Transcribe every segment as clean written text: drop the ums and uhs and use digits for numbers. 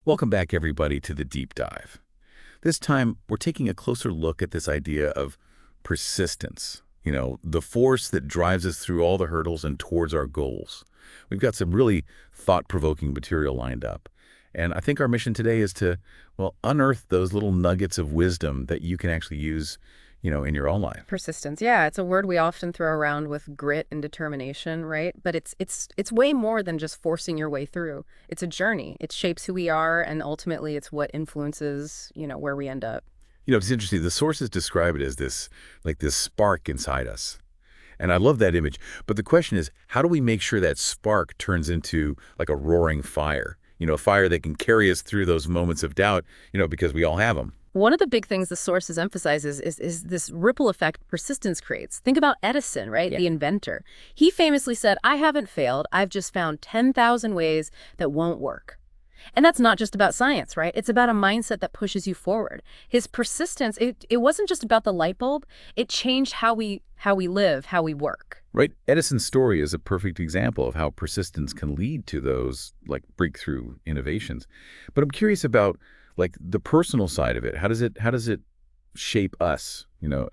Welcome back, everybody, to the deep dive. This time, we're taking a closer look at this idea of persistence, the force that drives us through all the hurdles and towards our goals. We've got some really thought-provoking material lined up. And I think our mission today is to, well, unearth those little nuggets of wisdom that you can actually use, in your own life. Persistence. Yeah, it's a word we often throw around with grit and determination, right? But it's way more than just forcing your way through. It's a journey. It shapes who we are, and ultimately it's what influences, where we end up. It's interesting. The sources describe it as this spark inside us. And I love that image. But the question is, how do we make sure that spark turns into like a roaring fire? A fire that can carry us through those moments of doubt, because we all have them. One of the big things the sources emphasizes is this ripple effect persistence creates. Think about Edison, right? Yeah. The inventor. He famously said, "I haven't failed. I've just found 10,000 ways that won't work." And that's not just about science, right? It's about a mindset that pushes you forward. His persistence, it wasn't just about the light bulb. It changed how we live, how we work. Right. Edison's story is a perfect example of how persistence can lead to those like breakthrough innovations. But I'm curious about like the personal side of it. How does it shape us,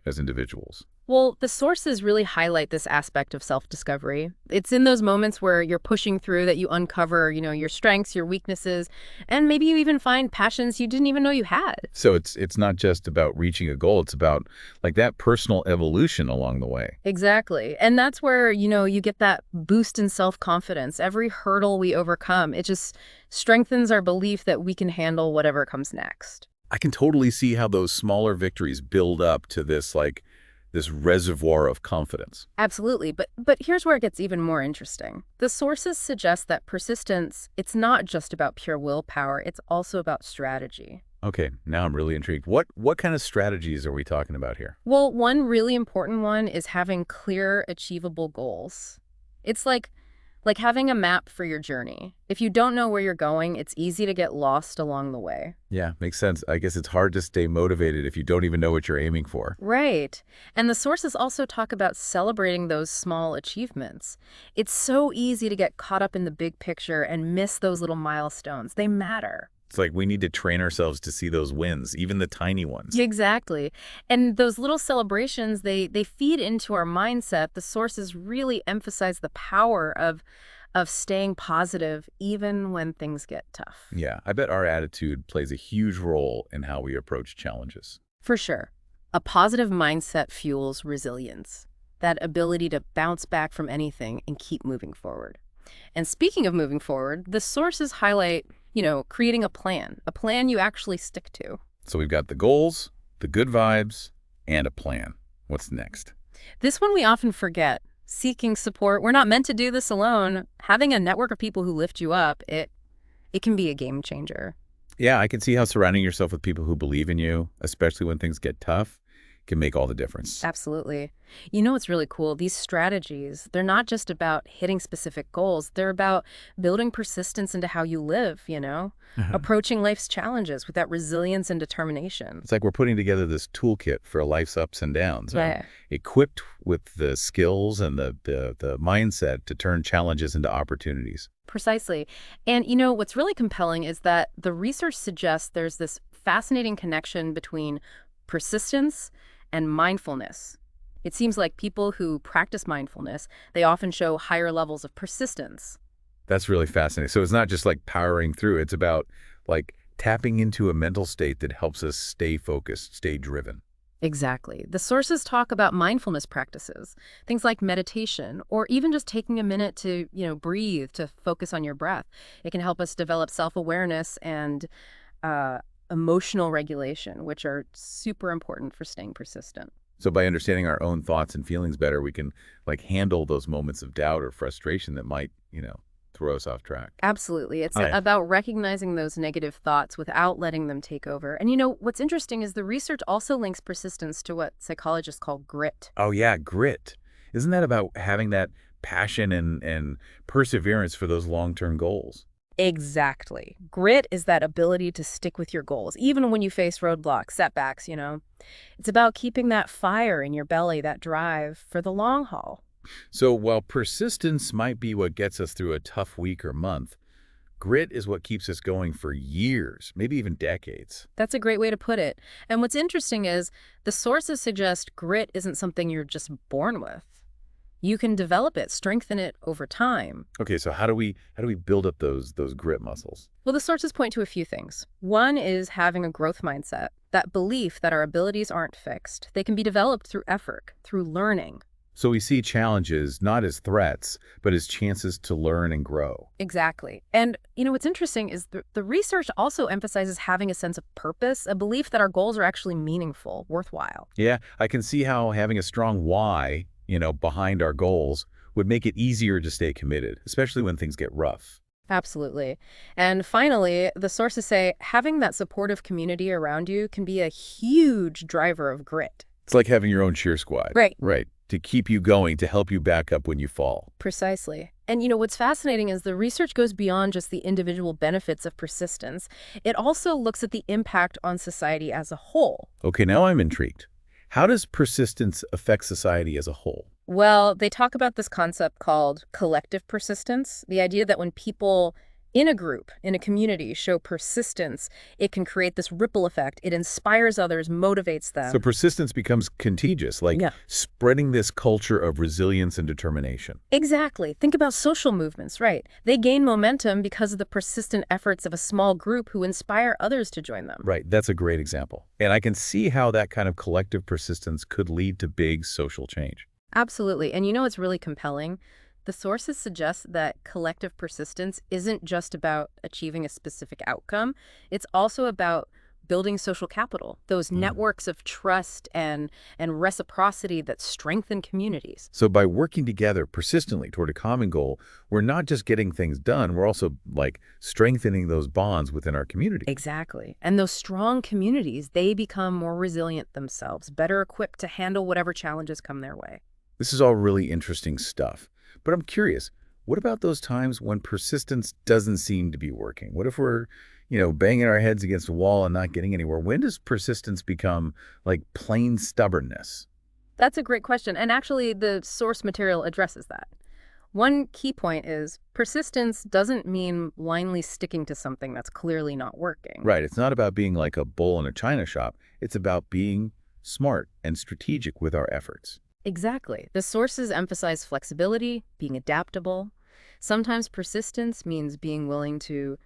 as individuals? Well, the sources really highlight this aspect of self-discovery. It's in those moments where you're pushing through that you uncover, your strengths, your weaknesses, and maybe you even find passions you didn't even know you had. So it's not just about reaching a goal, it's about like that personal evolution along the way. Exactly. And that's where, you get that boost in self-confidence. Every hurdle we overcome, it just strengthens our belief that we can handle whatever comes next. I can totally see how those smaller victories build up to this reservoir of confidence. Absolutely. But here's where it gets even more interesting. The sources suggest that persistence, it's not just about pure willpower, it's also about strategy. Okay, now I'm really intrigued. What kind of strategies are we talking about here? Well, one really important one is having clear, achievable goals. It's like having a map for your journey. If you don't know where you're going, it's easy to get lost along the way. Yeah, makes sense. I guess it's hard to stay motivated if you don't even know what you're aiming for. Right. And the sources also talk about celebrating those small achievements. It's so easy to get caught up in the big picture and miss those little milestones. They matter. It's like we need to train ourselves to see those wins, even the tiny ones. Exactly. And those little celebrations, they feed into our mindset. The sources really emphasize the power of staying positive even when things get tough. Yeah, I bet our attitude plays a huge role in how we approach challenges. For sure. A positive mindset fuels resilience, that ability to bounce back from anything and keep moving forward. And speaking of moving forward, the sources highlight, creating a plan you actually stick to. So we've got the goals, the good vibes, and a plan. What's next? This one we often forget. Seeking support. We're not meant to do this alone. Having a network of people who lift you up, it can be a game changer. Yeah, I can see how surrounding yourself with people who believe in you, especially when things get tough, can make all the difference. Absolutely. What's really cool? These strategies, they're not just about hitting specific goals. They're about building persistence into how you live, approaching life's challenges with that resilience and determination. It's like we're putting together this toolkit for life's ups and downs, Yeah. equipped with the skills and the mindset to turn challenges into opportunities. Precisely. And what's really compelling is that the research suggests there's this fascinating connection between persistence and mindfulness. It seems like people who practice mindfulness, they often show higher levels of persistence. That's really fascinating. So it's not just like powering through. It's about like tapping into a mental state that helps us stay focused, stay driven. Exactly. The sources talk about mindfulness practices, things like meditation, or even just taking a minute to, breathe, to focus on your breath. It can help us develop self-awareness and emotional regulation, which are super important for staying persistent. So by understanding our own thoughts and feelings better, we can like handle those moments of doubt or frustration that might, throw us off track. Absolutely. It's Oh, yeah. about recognizing those negative thoughts without letting them take over. And what's interesting is the research also links persistence to what psychologists call grit. Oh yeah, grit. Isn't that about having that passion and perseverance for those long-term goals? Exactly. Grit is that ability to stick with your goals, even when you face roadblocks, setbacks. It's about keeping that fire in your belly, that drive for the long haul. So while persistence might be what gets us through a tough week or month, grit is what keeps us going for years, maybe even decades. That's a great way to put it. And what's interesting is the sources suggest grit isn't something you're just born with. You can develop it, strengthen it over time. Okay, so how do we build up those grit muscles? Well, the sources point to a few things. One is having a growth mindset, that belief that our abilities aren't fixed. They can be developed through effort, through learning. So we see challenges not as threats, but as chances to learn and grow. Exactly. And, what's interesting is the research also emphasizes having a sense of purpose, a belief that our goals are actually meaningful, worthwhile. Yeah, I can see how having a strong why, behind our goals would make it easier to stay committed, especially when things get rough. Absolutely. And finally, the sources say having that supportive community around you can be a huge driver of grit. It's like having your own cheer squad. Right. Right. To keep you going, to help you back up when you fall. Precisely. And what's fascinating is the research goes beyond just the individual benefits of persistence. It also looks at the impact on society as a whole. Okay, now I'm intrigued. How does persistence affect society as a whole? Well, they talk about this concept called collective persistence, the idea that when people in a group, in a community, show persistence, it can create this ripple effect. It inspires others, motivates So them. persistence becomes contagious, like Yeah. spreading this culture of resilience and determination. Exactly. Think about social movements, right? They gain momentum because of the persistent efforts of a small group who inspire others to join them. Right, that's a great example. And I can see how that kind of collective persistence could lead to big social change. Absolutely. And what's really compelling? The sources suggest that collective persistence isn't just about achieving a specific outcome. It's also about building social capital, those Mm. networks of trust and reciprocity that strengthen communities. So by working together persistently toward a common goal, we're not just getting things done, we're also like strengthening those bonds within our community. Exactly. And those strong communities, they become more resilient themselves, better equipped to handle whatever challenges come their way. This is all really interesting stuff. But I'm curious, what about those times when persistence doesn't seem to be working? What if we're, banging our heads against a wall and not getting anywhere? When does persistence become like plain stubbornness? That's a great question. And actually, the source material addresses that. One key point is persistence doesn't mean blindly sticking to something that's clearly not working. Right. It's not about being like a bull in a china shop. It's about being smart and strategic with our efforts. Exactly. The sources emphasize flexibility, being adaptable. Sometimes persistence means being willing to,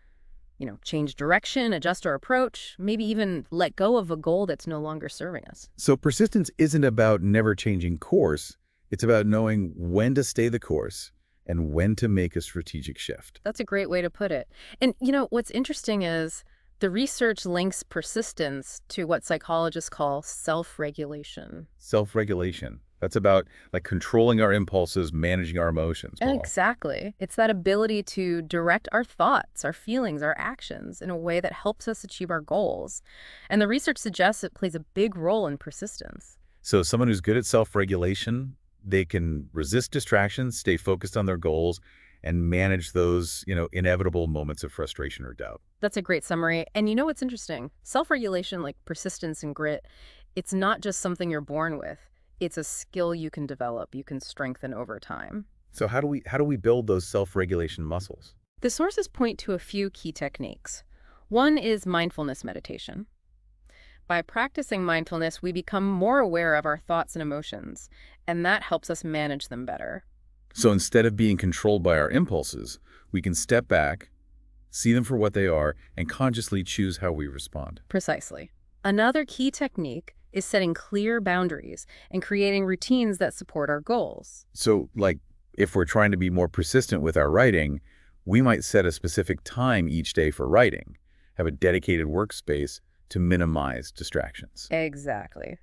change direction, adjust our approach, maybe even let go of a goal that's no longer serving us. So persistence isn't about never changing course. It's about knowing when to stay the course and when to make a strategic shift. That's a great way to put it. And, what's interesting is the research links persistence to what psychologists call self-regulation. Self-regulation. That's about like controlling our impulses, managing our emotions, Paul. Exactly. It's that ability to direct our thoughts, our feelings, our actions in a way that helps us achieve our goals. And the research suggests it plays a big role in persistence. So someone who's good at self-regulation, they can resist distractions, stay focused on their goals, and manage those, inevitable moments of frustration or doubt. That's a great summary. And what's interesting? Self-regulation, like persistence and grit, it's not just something you're born with. It's a skill you can develop, you can strengthen over time. So how do we build those self-regulation muscles? The sources point to a few key techniques. One is mindfulness meditation. By practicing mindfulness, we become more aware of our thoughts and emotions, and that helps us manage them better. So instead of being controlled by our impulses, we can step back, see them for what they are, and consciously choose how we respond. Precisely. Another key technique is setting clear boundaries and creating routines that support our goals. So, like, if we're trying to be more persistent with our writing, we might set a specific time each day for writing, have a dedicated workspace to minimize distractions. Exactly.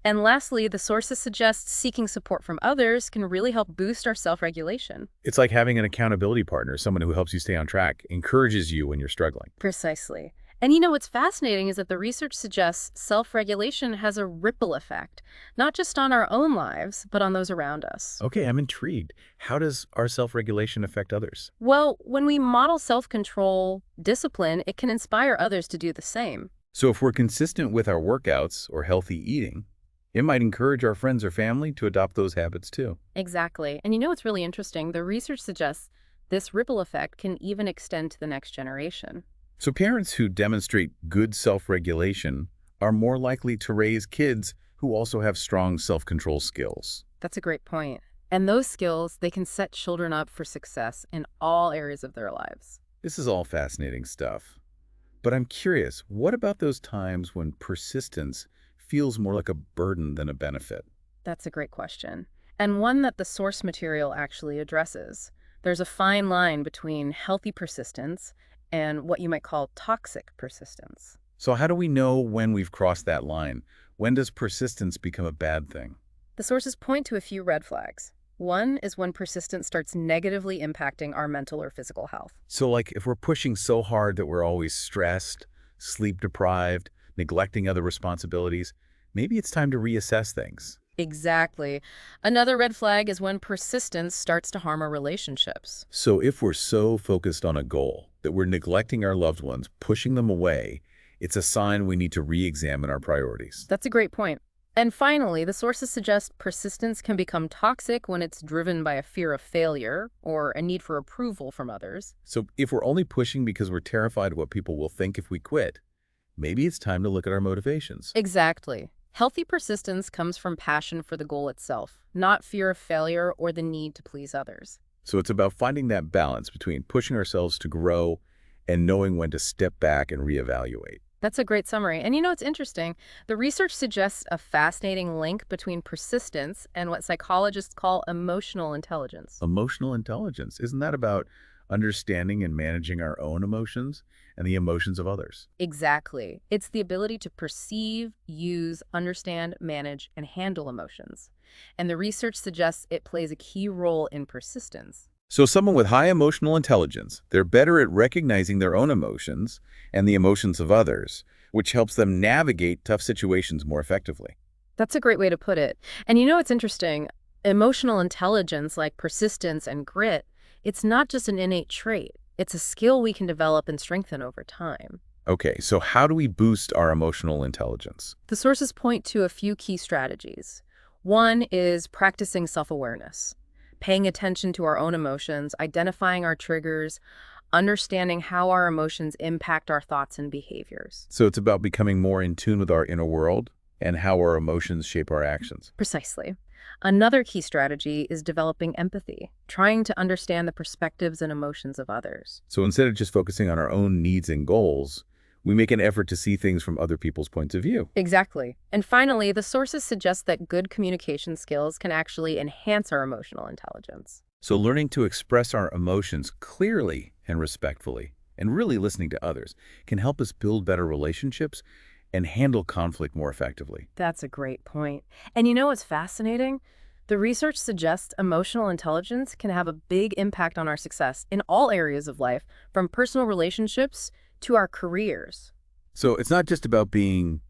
And lastly, the sources suggest seeking support from others can really help boost our self-regulation. It's like having an accountability partner, someone who helps you stay on track, encourages you when you're struggling. Precisely. And what's fascinating is that the research suggests self-regulation has a ripple effect, not just on our own lives, but on those around us. Okay, I'm intrigued. How does our self-regulation affect others? Well, when we model self-control, discipline, it can inspire others to do the same. So if we're consistent with our workouts or healthy eating, it might encourage our friends or family to adopt those habits too. Exactly. And what's really interesting? The research suggests This ripple effect can even extend to the next generation. So parents who demonstrate good self-regulation are more likely to raise kids who also have strong self-control skills. That's a great point. And those skills, they can set children up for success in all areas of their lives. This is all fascinating stuff. But I'm curious, what about those times when persistence feels more like a burden than a benefit? That's a great question. And one that the source material actually addresses. There's a fine line between healthy persistence and what you might call toxic persistence. So how do we know when we've crossed that line? When does persistence become a bad thing? The sources point to a few red flags. One is when persistence starts negatively impacting our mental or physical health. So like if we're pushing so hard that we're always stressed, sleep deprived, neglecting other responsibilities, maybe it's time to reassess things. Exactly. Another red flag is when persistence starts to harm our relationships. So if we're so focused on a goal that we're neglecting our loved ones, pushing them away, it's a sign we need to re-examine our priorities. That's a great point. And finally, the sources suggest persistence can become toxic when it's driven by a fear of failure or a need for approval from others. So if we're only pushing because we're terrified of what people will think if we quit, maybe it's time to look at our motivations. Exactly. Healthy persistence comes from passion for the goal itself, not fear of failure or the need to please others. So it's about finding that balance between pushing ourselves to grow and knowing when to step back and reevaluate. That's a great summary. And you know, it's interesting. The research suggests a fascinating link between persistence and what psychologists call emotional intelligence. Emotional intelligence, isn't that about understanding and managing our own emotions and the emotions of others? Exactly. It's the ability to perceive, use, understand, manage, and handle emotions. And the research suggests it plays a key role in persistence. So someone with high emotional intelligence, they're better at recognizing their own emotions and the emotions of others, which helps them navigate tough situations more effectively. That's a great way to put it. And you know, it's interesting. Emotional intelligence, like persistence and grit, it's not just an innate trait. It's a skill we can develop and strengthen over time. Okay, so how do we boost our emotional intelligence? The sources point to a few key strategies. One is practicing self-awareness, paying attention to our own emotions, identifying our triggers, understanding how our emotions impact our thoughts and behaviors. So it's about becoming more in tune with our inner world and how our emotions shape our actions. Precisely. Another key strategy is developing empathy, trying to understand the perspectives and emotions of others. So instead of just focusing on our own needs and goals, we make an effort to see things from other people's points of view. Exactly. And finally, the sources suggest that good communication skills can actually enhance our emotional intelligence. So learning to express our emotions clearly and respectfully, and really listening to others, can help us build better relationships and handle conflict more effectively. That's a great point. And you know what's fascinating? The research suggests emotional intelligence can have a big impact on our success in all areas of life, from personal relationships to our careers. So it's not just about being,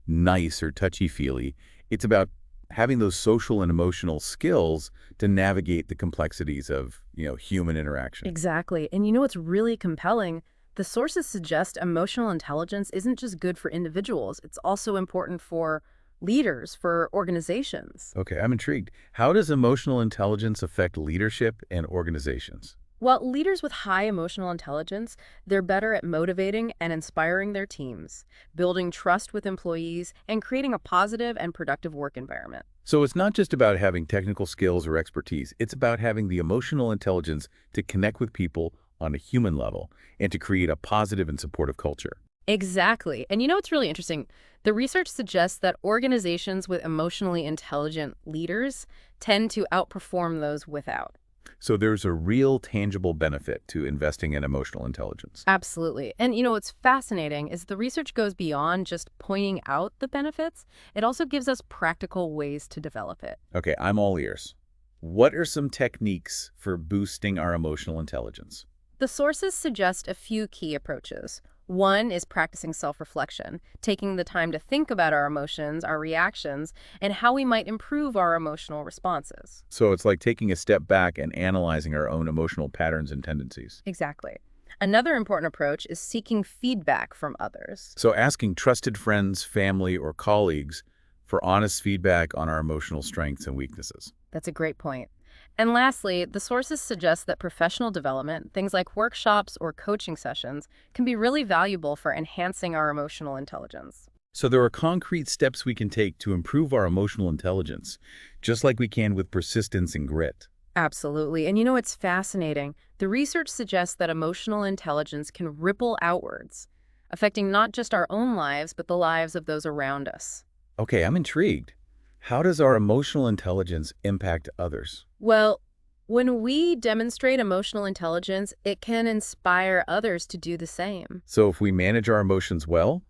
nice or touchy-feely. It's about having those social and emotional skills to navigate the complexities of, human interaction. Exactly. And you know what's really compelling? The sources suggest emotional intelligence isn't just good for individuals, it's also important for leaders, for organizations. Okay, I'm intrigued. How does emotional intelligence affect leadership and organizations? Well, leaders with high emotional intelligence, they're better at motivating and inspiring their teams, building trust with employees, and creating a positive and productive work environment. So it's not just about having technical skills or expertise. It's about having the emotional intelligence to connect with people on a human level and to create a positive and supportive culture. Exactly. And you know what's really interesting? The research suggests that organizations with emotionally intelligent leaders tend to outperform those without. So there's a real tangible benefit to investing in emotional intelligence. Absolutely. And you know what's fascinating is the research goes beyond just pointing out the benefits. It also gives us practical ways to develop it. Okay, I'm all ears. What are some techniques for boosting our emotional intelligence? The sources suggest a few key approaches. One is practicing self-reflection, taking the time to think about our emotions, our reactions, and how we might improve our emotional responses. So it's like taking a step back and analyzing our own emotional patterns and tendencies. Exactly. Another important approach is seeking feedback from others. So asking trusted friends, family, or colleagues for honest feedback on our emotional strengths and weaknesses. That's a great point. And lastly, the sources suggest that professional development, things like workshops or coaching sessions, can be really valuable for enhancing our emotional intelligence. So there are concrete steps we can take to improve our emotional intelligence, just like we can with persistence and grit. Absolutely. And you know, it's fascinating. The research suggests that emotional intelligence can ripple outwards, affecting not just our own lives, but the lives of those around us. Okay, I'm intrigued. How does our emotional intelligence impact others? Well, when we demonstrate emotional intelligence, it can inspire others to do the same. So if we manage our emotions well,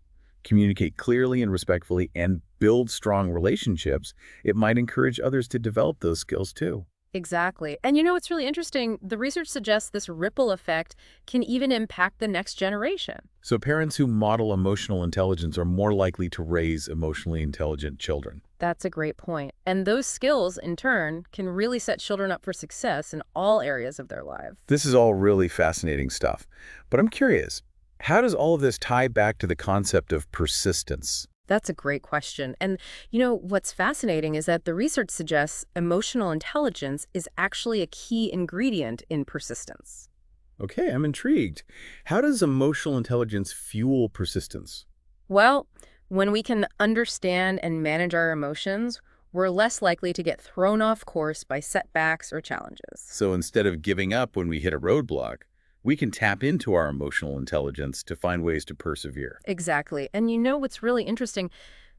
communicate clearly and respectfully, and build strong relationships, it might encourage others to develop those skills too. Exactly. And you know what's really interesting? The research suggests this ripple effect can even impact the next generation. So parents who model emotional intelligence are more likely to raise emotionally intelligent children. That's a great point. And those skills, in turn, can really set children up for success in all areas of their lives. This is all really fascinating stuff. But I'm curious, how does all of this tie back to the concept of persistence? That's a great question. And you know, what's fascinating is that the research suggests emotional intelligence is actually a key ingredient in persistence. Okay, I'm intrigued. How does emotional intelligence fuel persistence? Well, when we can understand and manage our emotions, we're less likely to get thrown off course by setbacks or challenges. So instead of giving up when we hit a roadblock, we can tap into our emotional intelligence to find ways to persevere. Exactly. And you know what's really interesting?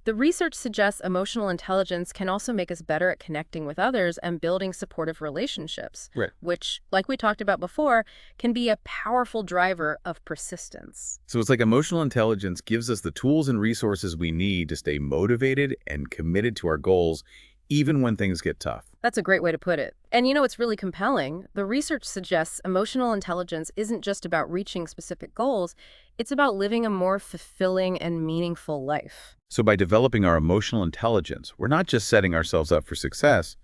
The research suggests emotional intelligence can also make us better at connecting with others and building supportive relationships, Right. which, like we talked about before, can be a powerful driver of persistence. So it's like emotional intelligence gives us the tools and resources we need to stay motivated and committed to our goals, even when things get tough. That's a great way to put it. And you know, it's really compelling. The research suggests emotional intelligence isn't just about reaching specific goals, it's about living a more fulfilling and meaningful life. So by developing our emotional intelligence, we're not just setting ourselves up for success,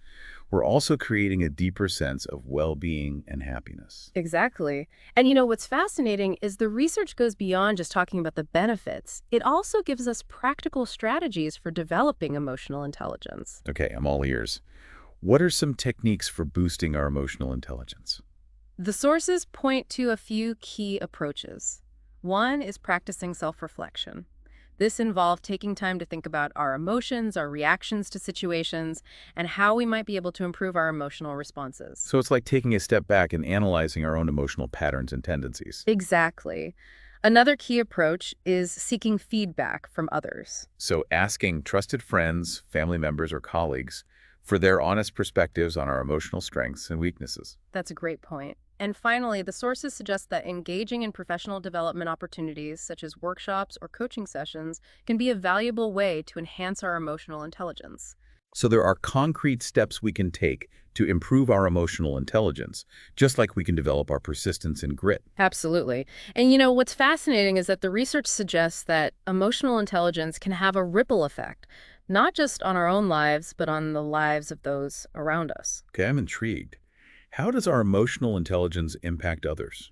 we're also creating a deeper sense of well-being and happiness. Exactly. And you know, what's fascinating is the research goes beyond just talking about the benefits. It also gives us practical strategies for developing emotional intelligence. Okay, I'm all ears. What are some techniques for boosting our emotional intelligence? The sources point to a few key approaches. One is practicing self-reflection. This involved taking time to think about our emotions, our reactions to situations, and how we might be able to improve our emotional responses. So it's like taking a step back and analyzing our own emotional patterns and tendencies. Exactly. Another key approach is seeking feedback from others. So asking trusted friends, family members, or colleagues for their honest perspectives on our emotional strengths and weaknesses. That's a great point. And finally, the sources suggest that engaging in professional development opportunities, such as workshops or coaching sessions, can be a valuable way to enhance our emotional intelligence. So there are concrete steps we can take to improve our emotional intelligence, just like we can develop our persistence and grit. Absolutely. And you know, what's fascinating is that the research suggests that emotional intelligence can have a ripple effect, not just on our own lives, but on the lives of those around us. Okay, I'm intrigued. How does our emotional intelligence impact others?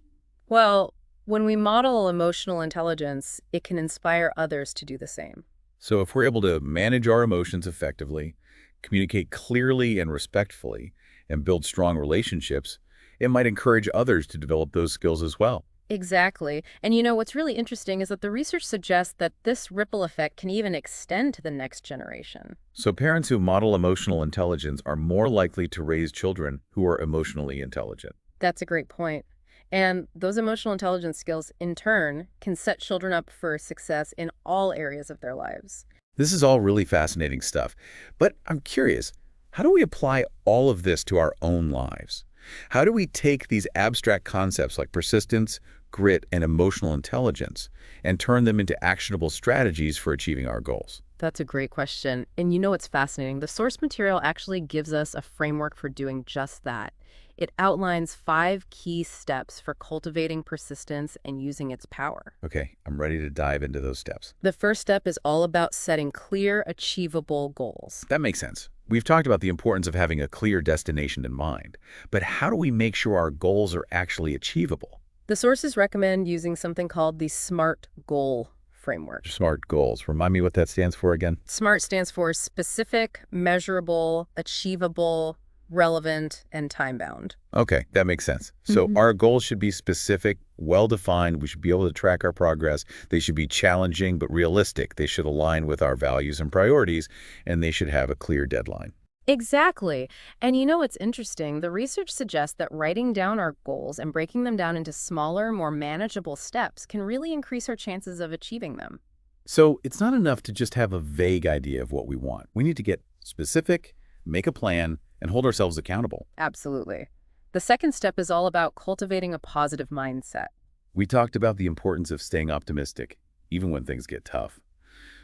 Well, when we model emotional intelligence, it can inspire others to do the same. So if we're able to manage our emotions effectively, communicate clearly and respectfully, and build strong relationships, it might encourage others to develop those skills as well. Exactly. And you know, what's really interesting is that the research suggests that this ripple effect can even extend to the next generation. So parents who model emotional intelligence are more likely to raise children who are emotionally intelligent. That's a great point. And those emotional intelligence skills, in turn, can set children up for success in all areas of their lives. This is all really fascinating stuff. But I'm curious, how do we apply all of this to our own lives? How do we take these abstract concepts like persistence, grit, and emotional intelligence and turn them into actionable strategies for achieving our goals? That's a great question. And you know what's fascinating? The source material actually gives us a framework for doing just that. It outlines 5 key steps for cultivating persistence and using its power. Okay, I'm ready to dive into those steps. The first step is all about setting clear, achievable goals. That makes sense. We've talked about the importance of having a clear destination in mind, but how do we make sure our goals are actually achievable? The sources recommend using something called the SMART goal framework. SMART goals. Remind me what that stands for again. SMART stands for specific, measurable, achievable, relevant, and time-bound. Okay, that makes sense. So Mhm. our goals should be specific, well-defined. We should be able to track our progress. They should be challenging but realistic. They should align with our values and priorities, and they should have a clear deadline. Exactly. And you know what's interesting? The research suggests that writing down our goals and breaking them down into smaller, more manageable steps can really increase our chances of achieving them. So it's not enough to just have a vague idea of what we want. We need to get specific, make a plan, and hold ourselves accountable. Absolutely. The second step is all about cultivating a positive mindset. We talked about the importance of staying optimistic, even when things get tough.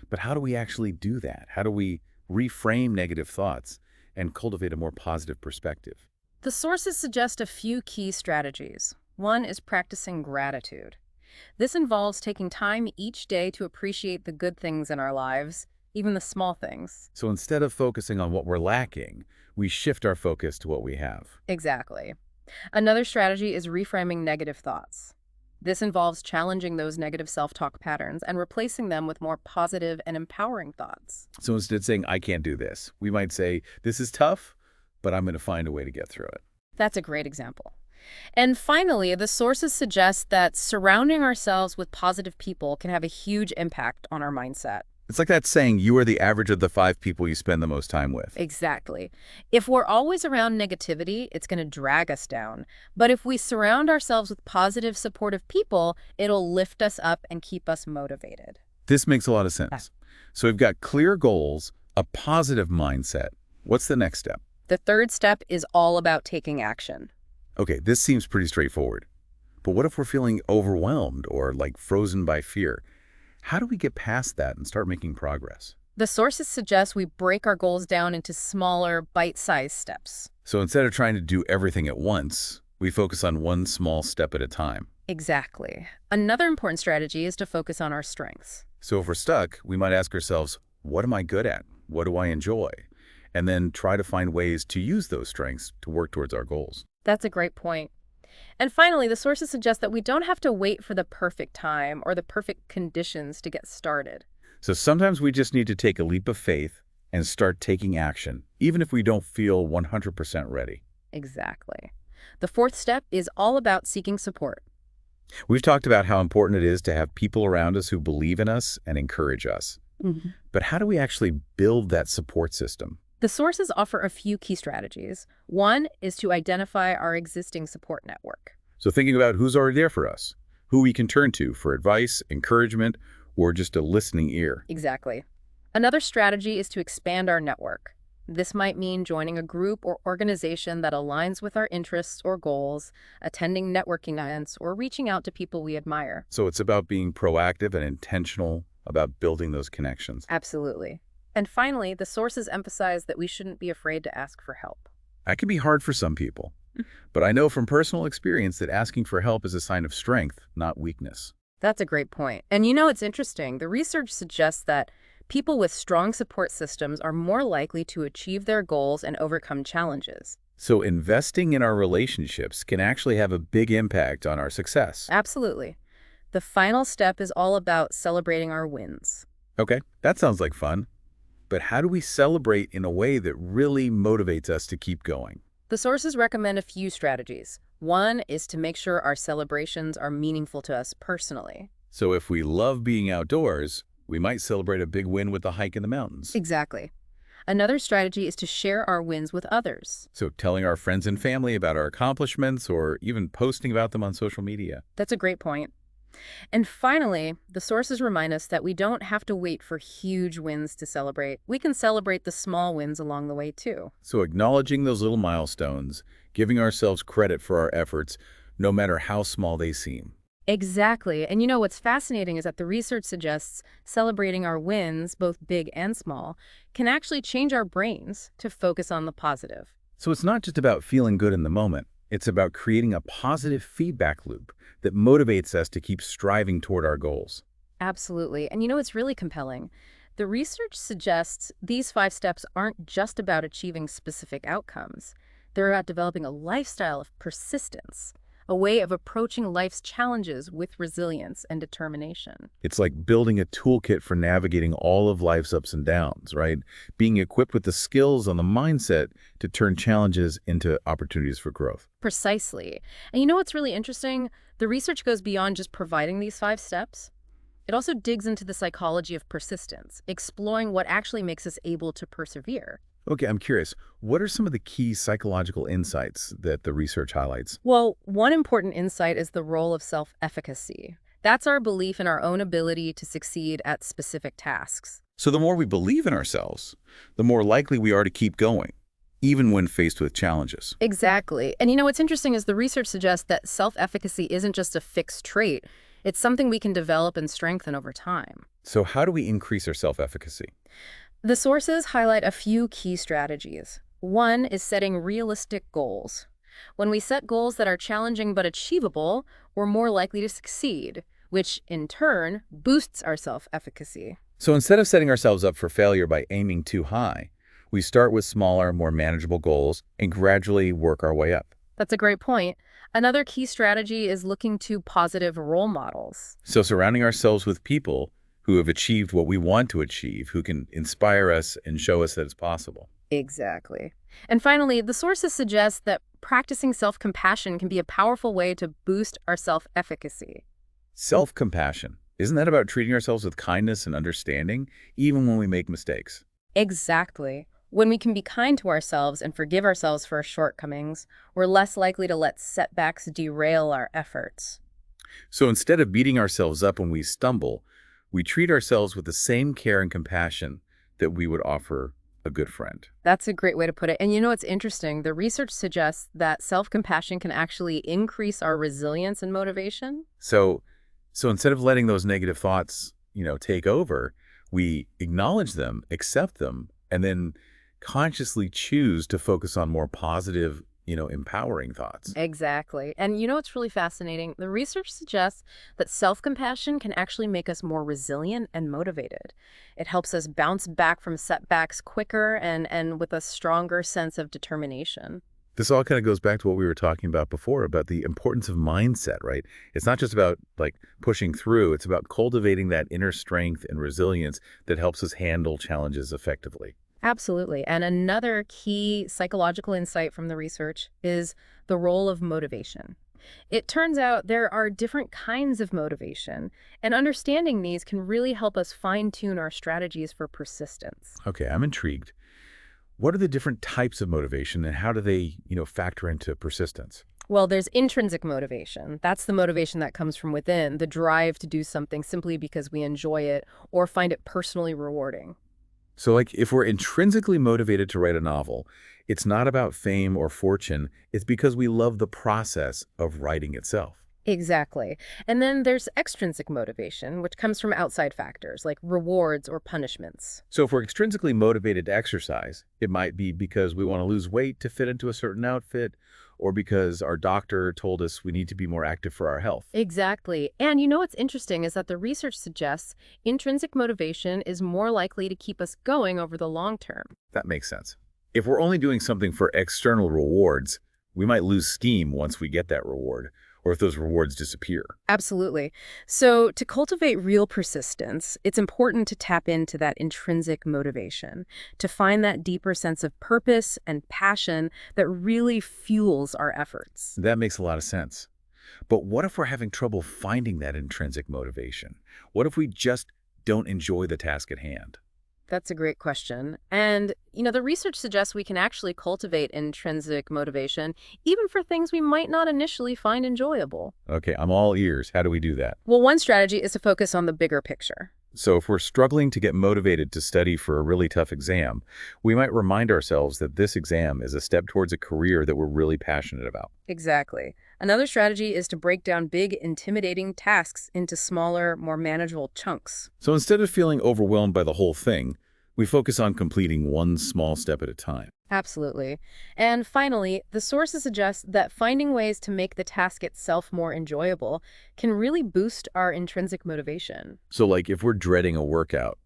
But how do we actually do that? How do we reframe negative thoughts and cultivate a more positive perspective? The sources suggest a few key strategies. One is practicing gratitude. This involves taking time each day to appreciate the good things in our lives, even the small things. So instead of focusing on what we're lacking, we shift our focus to what we have. Exactly. Another strategy is reframing negative thoughts. This involves challenging those negative self-talk patterns and replacing them with more positive and empowering thoughts. So instead of saying, I can't do this, we might say, this is tough, but I'm going to find a way to get through it. That's a great example. And finally, the sources suggest that surrounding ourselves with positive people can have a huge impact on our mindset. It's like that saying, you are the average of the 5 people you spend the most time with. Exactly. If we're always around negativity, it's going to drag us down. But if we surround ourselves with positive, supportive people, it'll lift us up and keep us motivated. This makes a lot of Yeah. sense. So we've got clear goals, a positive mindset. What's the next step? The third step is all about taking action. Okay, this seems pretty straightforward. But what if we're feeling overwhelmed or like frozen by fear? How do we get past that and start making progress? The sources suggest we break our goals down into smaller, bite-sized steps. So instead of trying to do everything at once, we focus on one small step at a time. Exactly. Another important strategy is to focus on our strengths. So if we're stuck, we might ask ourselves, what am I good at? What do I enjoy? And then try to find ways to use those strengths to work towards our goals. That's a great point. And finally, the sources suggest that we don't have to wait for the perfect time or the perfect conditions to get started. So sometimes we just need to take a leap of faith and start taking action, even if we don't feel 100% ready. Exactly. The fourth step is all about seeking support. We've talked about how important it is to have people around us who believe in us and encourage us. Mhm. But how do we actually build that support system? The sources offer a few key strategies. One is to identify our existing support network. So thinking about who's already there for us, who we can turn to for advice, encouragement, or just a listening ear. Exactly. Another strategy is to expand our network. This might mean joining a group or organization that aligns with our interests or goals, attending networking events, or reaching out to people we admire. So it's about being proactive and intentional about building those connections. Absolutely. And finally, the sources emphasize that we shouldn't be afraid to ask for help. That can be hard for some people, but I know from personal experience that asking for help is a sign of strength, not weakness. That's a great point. And you know, it's interesting. The research suggests that people with strong support systems are more likely to achieve their goals and overcome challenges. So investing in our relationships can actually have a big impact on our success. Absolutely. The final step is all about celebrating our wins. Okay, that sounds like fun. But how do we celebrate in a way that really motivates us to keep going? The sources recommend a few strategies. One is to make sure our celebrations are meaningful to us personally. So if we love being outdoors, we might celebrate a big win with a hike in the mountains. Exactly. Another strategy is to share our wins with others. So telling our friends and family about our accomplishments or even posting about them on social media. That's a great point. And finally, the sources remind us that we don't have to wait for huge wins to celebrate. We can celebrate the small wins along the way, too. So acknowledging those little milestones, giving ourselves credit for our efforts, no matter how small they seem. Exactly. And you know what's fascinating is that the research suggests celebrating our wins, both big and small, can actually change our brains to focus on the positive. So it's not just about feeling good in the moment. It's about creating a positive feedback loop that motivates us to keep striving toward our goals. Absolutely. And you know, it's really compelling. The research suggests these 5 steps aren't just about achieving specific outcomes. They're about developing a lifestyle of persistence, a way of approaching life's challenges with resilience and determination. It's like building a toolkit for navigating all of life's ups and downs, right? Being equipped with the skills and the mindset to turn challenges into opportunities for growth. Precisely. And you know what's really interesting? The research goes beyond just providing these 5 steps. It also digs into the psychology of persistence, exploring what actually makes us able to persevere. Okay, I'm curious, what are some of the key psychological insights that the research highlights? Well, one important insight is the role of self-efficacy. That's our belief in our own ability to succeed at specific tasks. So the more we believe in ourselves, the more likely we are to keep going, even when faced with challenges. Exactly. And you know what's interesting is the research suggests that self-efficacy isn't just a fixed trait. It's something we can develop and strengthen over time. So how do we increase our self-efficacy? The sources highlight a few key strategies. One is setting realistic goals. When we set goals that are challenging but achievable, we're more likely to succeed, which in turn boosts our self-efficacy. So instead of setting ourselves up for failure by aiming too high, we start with smaller, more manageable goals and gradually work our way up. That's a great point. Another key strategy is looking to positive role models. So surrounding ourselves with people who have achieved what we want to achieve, who can inspire us and show us that it's possible. Exactly. And finally, the sources suggest that practicing self-compassion can be a powerful way to boost our self-efficacy. Self-compassion. Isn't that about treating ourselves with kindness and understanding, even when we make mistakes? Exactly. When we can be kind to ourselves and forgive ourselves for our shortcomings, we're less likely to let setbacks derail our efforts. So instead of beating ourselves up when we stumble, we treat ourselves with the same care and compassion that we would offer a good friend. That's a great way to put it. And you know what's interesting? The research suggests that self-compassion can actually increase our resilience and motivation. So instead of letting those negative thoughts, take over, we acknowledge them, accept them, and then consciously choose to focus on more positive, empowering thoughts. Exactly. And you know what's really fascinating? The research suggests that self-compassion can actually make us more resilient and motivated. It helps us bounce back from setbacks quicker and with a stronger sense of determination. This all kind of goes back to what we were talking about before, about the importance of mindset, right? It's not just about like pushing through, it's about cultivating that inner strength and resilience that helps us handle challenges effectively. Absolutely. And another key psychological insight from the research is the role of motivation. It turns out there are different kinds of motivation, and understanding these can really help us fine-tune our strategies for persistence. Okay, I'm intrigued. What are the different types of motivation and how do they, factor into persistence? Well, there's intrinsic motivation. That's the motivation that comes from within, the drive to do something simply because we enjoy it or find it personally rewarding. So like if we're intrinsically motivated to write a novel, it's not about fame or fortune, it's because we love the process of writing itself. Exactly. And then there's extrinsic motivation, which comes from outside factors like rewards or punishments. So if we're extrinsically motivated to exercise, it might be because we want to lose weight to fit into a certain outfit, or because our doctor told us we need to be more active for our health. Exactly. And you know what's interesting is that the research suggests intrinsic motivation is more likely to keep us going over the long term. That makes sense. If we're only doing something for external rewards, we might lose steam once we get that reward, or if those rewards disappear. Absolutely. So to cultivate real persistence, it's important to tap into that intrinsic motivation, to find that deeper sense of purpose and passion that really fuels our efforts. That makes a lot of sense. But what if we're having trouble finding that intrinsic motivation? What if we just don't enjoy the task at hand? That's a great question. And, you know, the research suggests we can actually cultivate intrinsic motivation even for things we might not initially find enjoyable. Okay, I'm all ears. How do we do that? Well, one strategy is to focus on the bigger picture. So if we're struggling to get motivated to study for a really tough exam, we might remind ourselves that this exam is a step towards a career that we're really passionate about. Exactly. Another strategy is to break down big, intimidating tasks into smaller, more manageable chunks. So instead of feeling overwhelmed by the whole thing, we focus on completing one small step at a time. Absolutely. And finally, the sources suggest that finding ways to make the task itself more enjoyable can really boost our intrinsic motivation. So like if we're dreading a workout,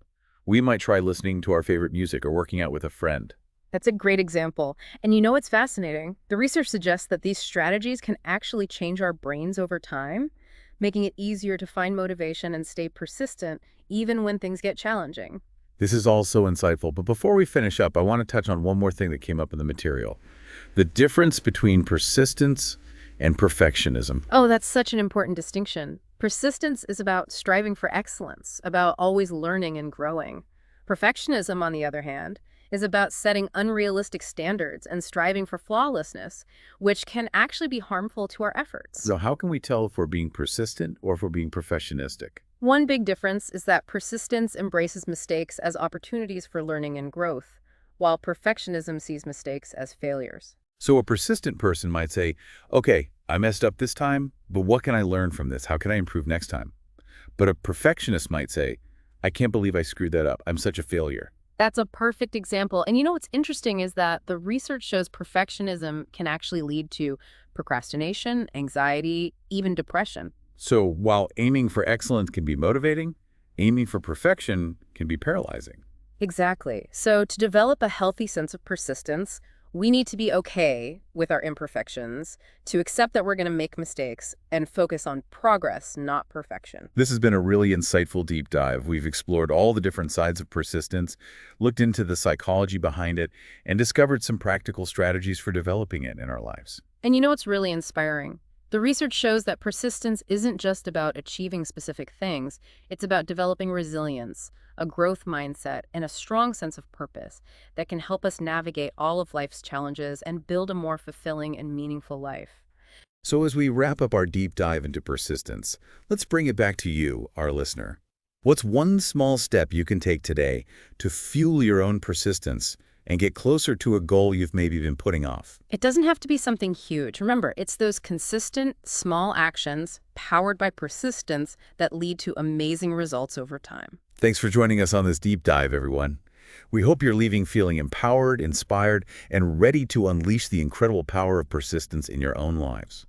we might try listening to our favorite music or working out with a friend. That's a great example. And you know what's fascinating? The research suggests that these strategies can actually change our brains over time, making it easier to find motivation and stay persistent even when things get challenging. This is all so insightful, but before we finish up, I want to touch on one more thing that came up in the material. The difference between persistence and perfectionism. Oh, that's such an important distinction. Persistence is about striving for excellence, about always learning and growing. Perfectionism, on the other hand, is about setting unrealistic standards and striving for flawlessness, which can actually be harmful to our efforts. So how can we tell if we're being persistent or if we're being perfectionistic? One big difference is that persistence embraces mistakes as opportunities for learning and growth, while perfectionism sees mistakes as failures. So a persistent person might say, okay, I messed up this time, but what can I learn from this? How can I improve next time? But a perfectionist might say, I can't believe I screwed that up. I'm such a failure. That's a perfect example. And you know what's interesting is that the research shows perfectionism can actually lead to procrastination, anxiety, even depression. So while aiming for excellence can be motivating, aiming for perfection can be paralyzing. Exactly. So to develop a healthy sense of persistence, we need to be okay with our imperfections, to accept that we're going to make mistakes, and focus on progress, not perfection. This has been a really insightful deep dive. We've explored all the different sides of persistence, looked into the psychology behind it, and discovered some practical strategies for developing it in our lives. And you know what's really inspiring? The research shows that persistence isn't just about achieving specific things, it's about developing resilience, a growth mindset, and a strong sense of purpose that can help us navigate all of life's challenges and build a more fulfilling and meaningful life. So as we wrap up our deep dive into persistence, let's bring it back to you, our listener. What's one small step you can take today to fuel your own persistence and get closer to a goal you've maybe been putting off? It doesn't have to be something huge. Remember, it's those consistent, small actions powered by persistence that lead to amazing results over time. Thanks for joining us on this deep dive, everyone. We hope you're leaving feeling empowered, inspired, and ready to unleash the incredible power of persistence in your own lives.